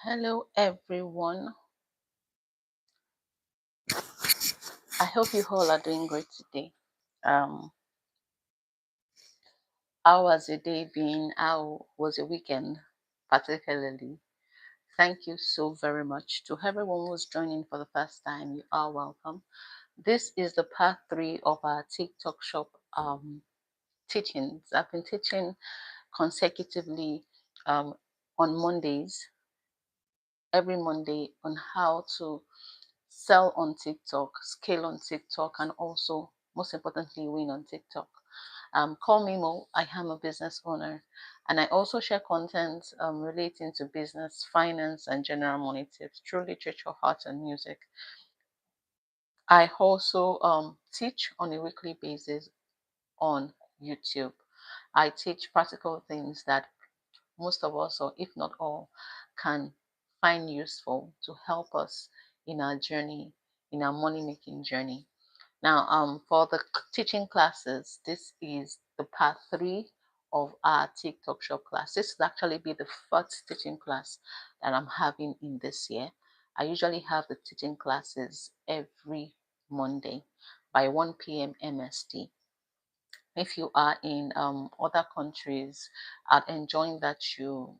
Hello, everyone. I hope you all are doing great today. Um, how has your day been? How was your weekend, particularly? Thank you so very much to everyone who's joining for the first time. You are welcome. This is the part three of our TikTok shop teachings. I've been teaching consecutively um, on Mondays, every Monday, on how to sell on TikTok, scale on TikTok, and also, most importantly, win on TikTok. Call me Mo. I am a business owner, and I also share content relating to business, finance, and general money tips through literature, art, and music. I also teach on a weekly basis on YouTube. I teach practical things that most of us, or if not all, can find useful to help us in our journey, in our money making journey. Now, for the teaching classes, this is the part three of our TikTok shop class. This will actually be the first teaching class that I'm having in this year. I usually have the teaching classes every Monday by 1 p.m. MST. If you are in other countries, I'd enjoy that you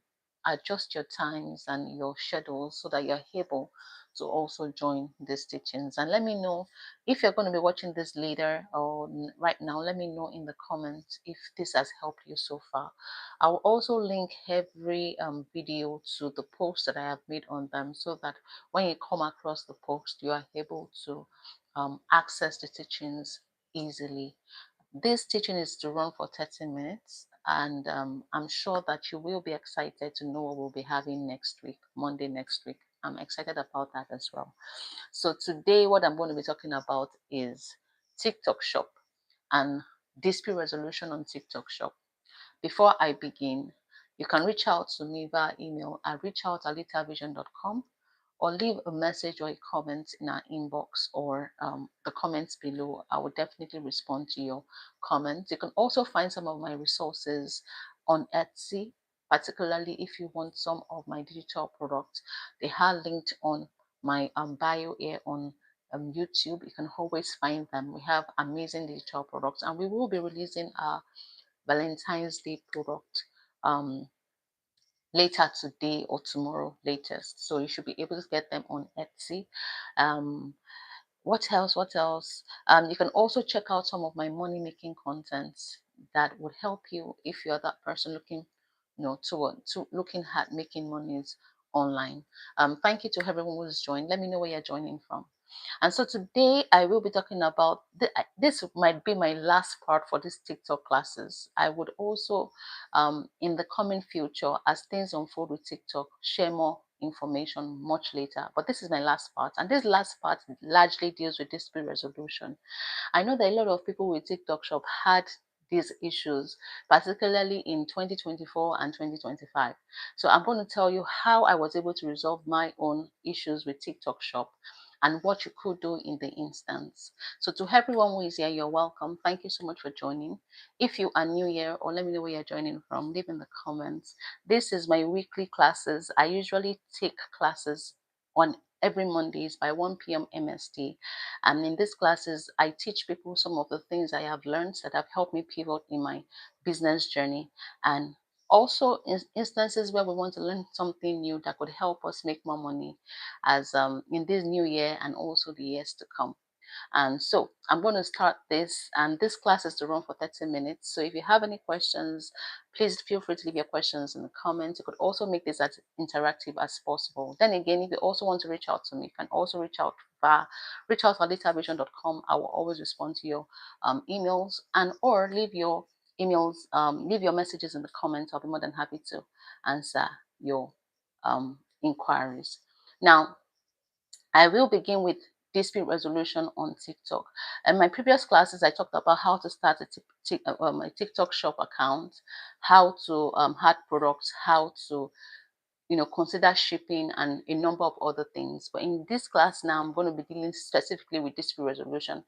adjust your times and your schedules so that you're able to also join these teachings. And let me know if you're going to be watching this later or right now. Let me know in the comments if this has helped you so far. I will also link every video to the post that I have made on them so that when you come across the post, you are able to access the teachings easily. This teaching is to run for 30 minutes, and I'm sure that you will be excited to know what we'll be having next week, Monday next week. I'm excited about that as well. So, today, what I'm going to be talking about is TikTok Shop and dispute resolution on TikTok Shop. Before I begin, you can reach out to me via email at reachout@litavision.com or leave a message or a comment in our inbox or the comments below. I will definitely respond to your comments. You can also find some of my resources on Etsy, particularly if you want some of my digital products. They are linked on my bio here on YouTube. You can always find them. We have amazing digital products, and we will be releasing our Valentine's Day product later today or tomorrow latest. So you should be able to get them on Etsy. Um, what else? What else? You can also check out some of my money making contents that would help you if you're that person looking, to looking at making monies online. Thank you to everyone who's joined. Let me know where you're joining from. And so today I will be talking about this might be my last part for these TikTok classes. I would also, in the coming future, as things unfold with TikTok, share more information much later. But this is my last part, and this last part largely deals with dispute resolution. I know that a lot of people with TikTok Shop had these issues, particularly in 2024 and 2025. So I'm going to tell you how I was able to resolve my own issues with TikTok Shop and what you could do in the instance. So to everyone who is here, you're welcome. Thank you so much for joining. If you are new here, or let me know where you're joining from, leave in the comments. This is my weekly classes. I usually take classes on every Mondays by 1 p.m. MST. And in these classes, I teach people some of the things I have learned that have helped me pivot in my business journey, and also instances where we want to learn something new that could help us make more money as in this new year and also the years to come. And so I'm going to start this, and this class is to run for 30 minutes. So if you have any questions, please feel free to leave your questions in the comments. You could also make this as interactive as possible. Then again, if you also want to reach out to me, you can also reach out at datavision.com. I will always respond to your emails, and or leave your leave your messages in the comments. I'll be more than happy to answer your inquiries. Now, I will begin with dispute resolution on TikTok. In my previous classes, I talked about how to start a TikTok shop account, how to add products, how to consider shipping, and a number of other things. But in this class now, I'm going to be dealing specifically with dispute resolution,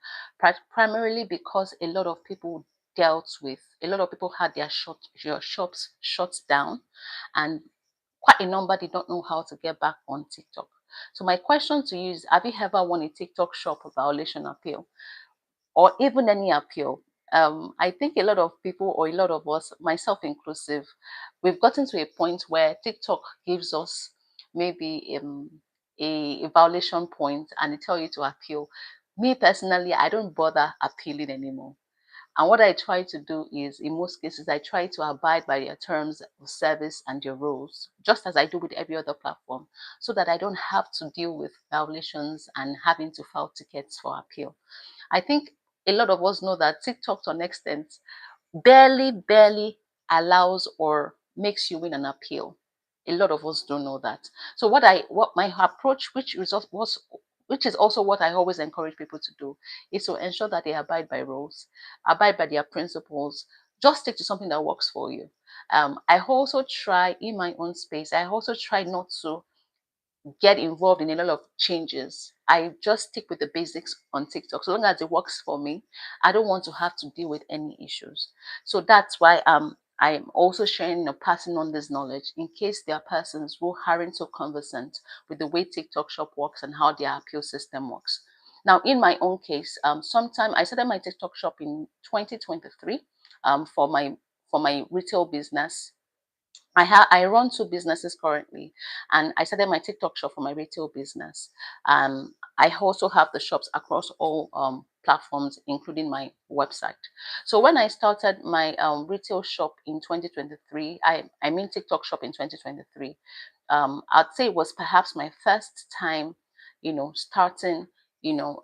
primarily because a lot of people had their shops shut down, and quite a number did not know how to get back on TikTok. So my question to you is, have you ever won a TikTok shop violation appeal, or even any appeal? I think a lot of people, or a lot of us, myself inclusive, we've gotten to a point where TikTok gives us maybe a violation point and they tell you to appeal. Me personally, I don't bother appealing anymore. And what I try to do is, in most cases, I try to abide by their terms of service and their rules, just as I do with every other platform, so that I don't have to deal with violations and having to file tickets for appeal. I think a lot of us know that TikTok, to an extent, barely allows or makes you win an appeal. A lot of us don't know that. So what my approach, which is also what I always encourage people to do, is to ensure that they abide by rules, abide by their principles. Just stick to something that works for you. I also try in my own space. I also try not to get involved in a lot of changes. I just stick with the basics on TikTok. So long as it works for me, I don't want to have to deal with any issues. So that's why I'm also sharing or passing on this knowledge in case there are persons who aren't so conversant with the way TikTok shop works and how their appeal system works. Now, in my own case, sometime I started my TikTok shop in 2023 for my retail business. I run two businesses currently, and I started my TikTok shop for my retail business. I also have the shops across all platforms, including my website. So when I started my retail shop in 2023, I mean TikTok shop in 2023, I'd say it was perhaps my first time, starting, you know,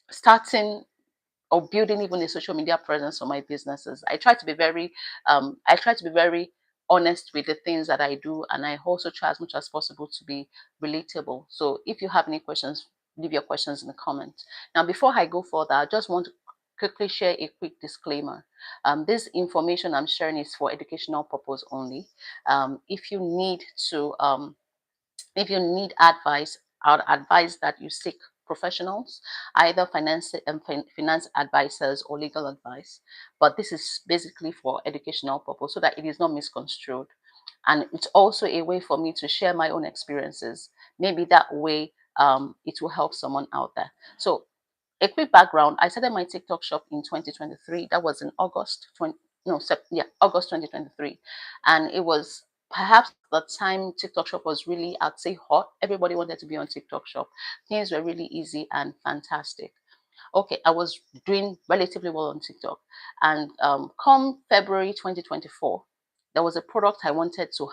starting or building even a social media presence for my businesses. I try to be very honest with the things that I do, and I also try as much as possible to be relatable. So if you have any questions, leave your questions in the comments. Now, before I go further, I just want to quickly share a quick disclaimer. This information I'm sharing is for educational purpose only. If you need to if you need advice, I would advise that you seek professionals, either finance advisors or legal advice. But this is basically for educational purpose so that it is not misconstrued. And it's also a way for me to share my own experiences. Maybe that way it will help someone out there. So a quick background, I started my TikTok shop in 2023. That was in August 20, no, August 2023. And it was perhaps the time TikTok shop was really, I'd say, hot. Everybody wanted to be on TikTok shop. Things were really easy and fantastic. Okay, I was doing relatively well on TikTok. And come February 2024, there was a product I wanted to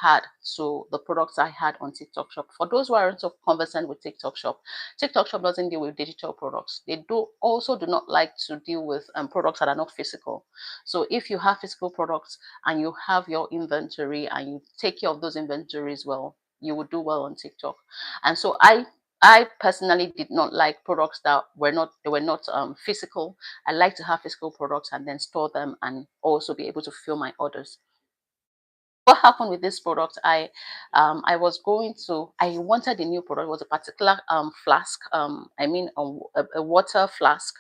add to the products I had on TikTok Shop. For those who aren't so conversant with TikTok Shop doesn't deal with digital products. They do not like to deal with products that are not physical. So if you have physical products and you have your inventory and you take care of those inventories well, you will do well on TikTok. And so I personally did not like products that were not physical. I like to have physical products and then store them and also be able to fill my orders. What happened with this product? I wanted a new product. It was a particular flask. A water flask,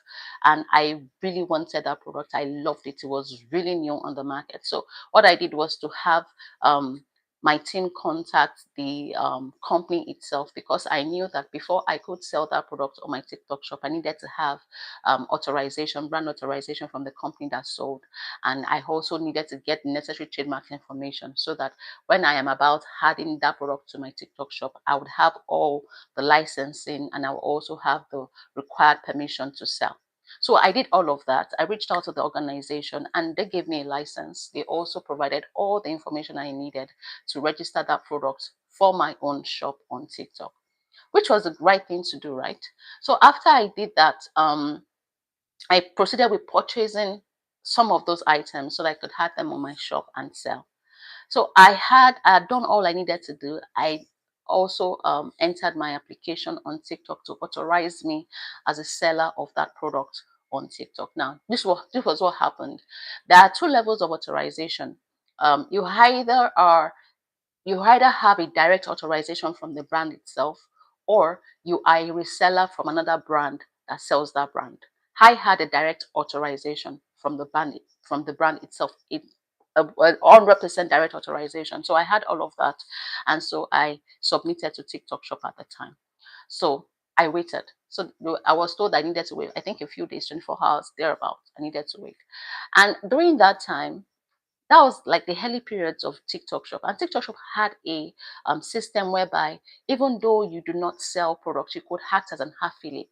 and I really wanted that product. I loved it. It was really new on the market. So what I did was to have my team contact the company itself, because I knew that before I could sell that product on my TikTok shop, I needed to have brand authorization from the company that sold. And I also needed to get necessary trademark information so that when I am about adding that product to my TikTok shop, I would have all the licensing and I will also have the required permission to sell. So I did all of that. I reached out to the organization and they gave me a license. They also provided all the information I needed to register that product for my own shop on TikTok, which was the right thing to do, right? So after I did that, I proceeded with purchasing some of those items so that I could have them on my shop and sell. So I had done all I needed to do. I also entered my application on TikTok to authorize me as a seller of that product on TikTok. Now, this was what happened. There are two levels of authorization. You either have a direct authorization from the brand itself, or you are a reseller from another brand that sells that brand. I had a direct authorization from the brand itself. a 100% direct authorization. So I had all of that. And so I submitted to TikTok Shop at the time. So I waited. So I was told I needed to wait, I think a few days, 24 hours, thereabout. I needed to wait. And during that time, that was like the early periods of TikTok Shop. And TikTok Shop had a system whereby even though you do not sell products, you could act as an affiliate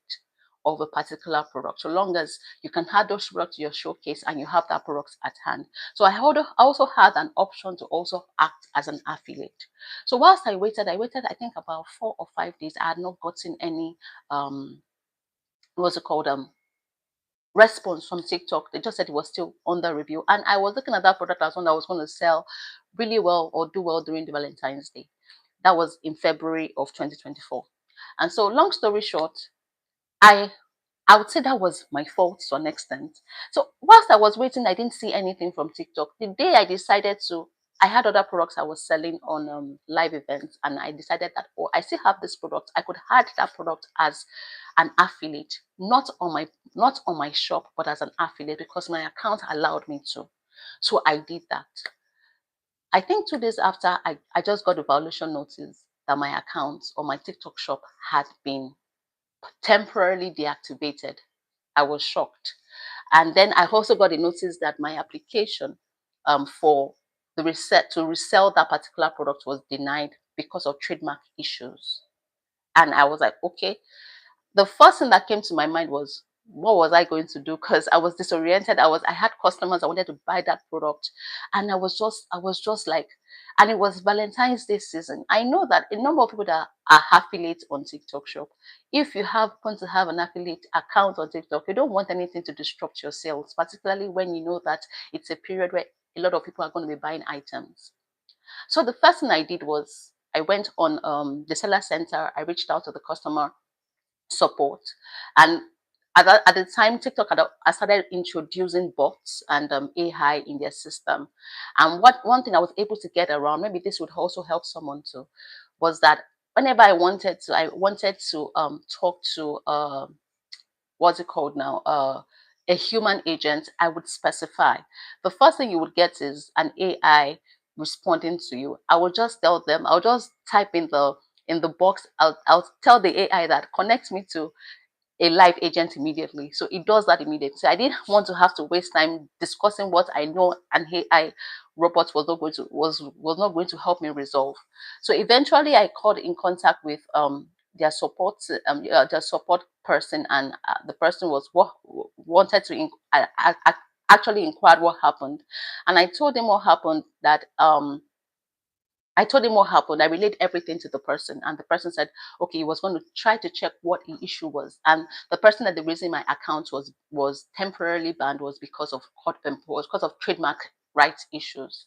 of a particular product, so long as you can add those products to your showcase and you have that product at hand. So I also had an option to also act as an affiliate. So whilst I waited, I think about 4 or 5 days. I had not gotten any what's it called response from TikTok. They just said it was still under review. And I was looking at that product as one that was going to sell really well or do well during the Valentine's Day. That was in February of 2024. And so, long story short, I I would say that was my fault to an extent. So whilst I was waiting, I didn't see anything from TikTok. The day I decided to, I had other products I was selling on live events, and I decided that, oh, I still have this product. I could add that product as an affiliate, not on my shop, but as an affiliate because my account allowed me to. So I did that. I think 2 days after, I just got a violation notice that my account or my TikTok shop had been temporarily deactivated. I was shocked. And then I also got a notice that my application for the reset to resell that particular product was denied because of trademark issues. And I was like, okay, the first thing that came to my mind was, what was I going to do? Because I was disoriented. I had customers, I wanted to buy that product, and I was just like, and it was Valentine's Day season. I know that a number of people that are affiliates on TikTok Shop, if you happen to have an affiliate account on TikTok, you don't want anything to disrupt your sales, particularly when you know that it's a period where a lot of people are going to be buying items. So the first thing I did was I went on the seller center. I reached out to the customer support. And at the time, TikTok had started introducing bots and AI in their system. And what one thing I was able to get around, maybe this would also help someone too, was that whenever I wanted to talk to what's it called now? A human agent, I would specify. The first thing you would get is an AI responding to you. I will just tell them, I'll just type in the box, I'll tell the AI that connect me to a live agent immediately. So it does that immediately. So I didn't want to have to waste time discussing what I know an AI robot was not going to help me resolve. So eventually I called in contact with their support person, and the person was what wanted to actually inquired what happened. And I told him what happened. I relayed everything to the person, and the person said, okay, he was going to try to check what the issue was. And the person that the reason my account was temporarily banned was because of trademark rights issues.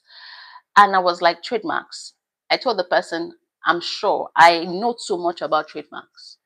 And I was like, trademarks. I told the person, I'm sure I know so much about trademarks.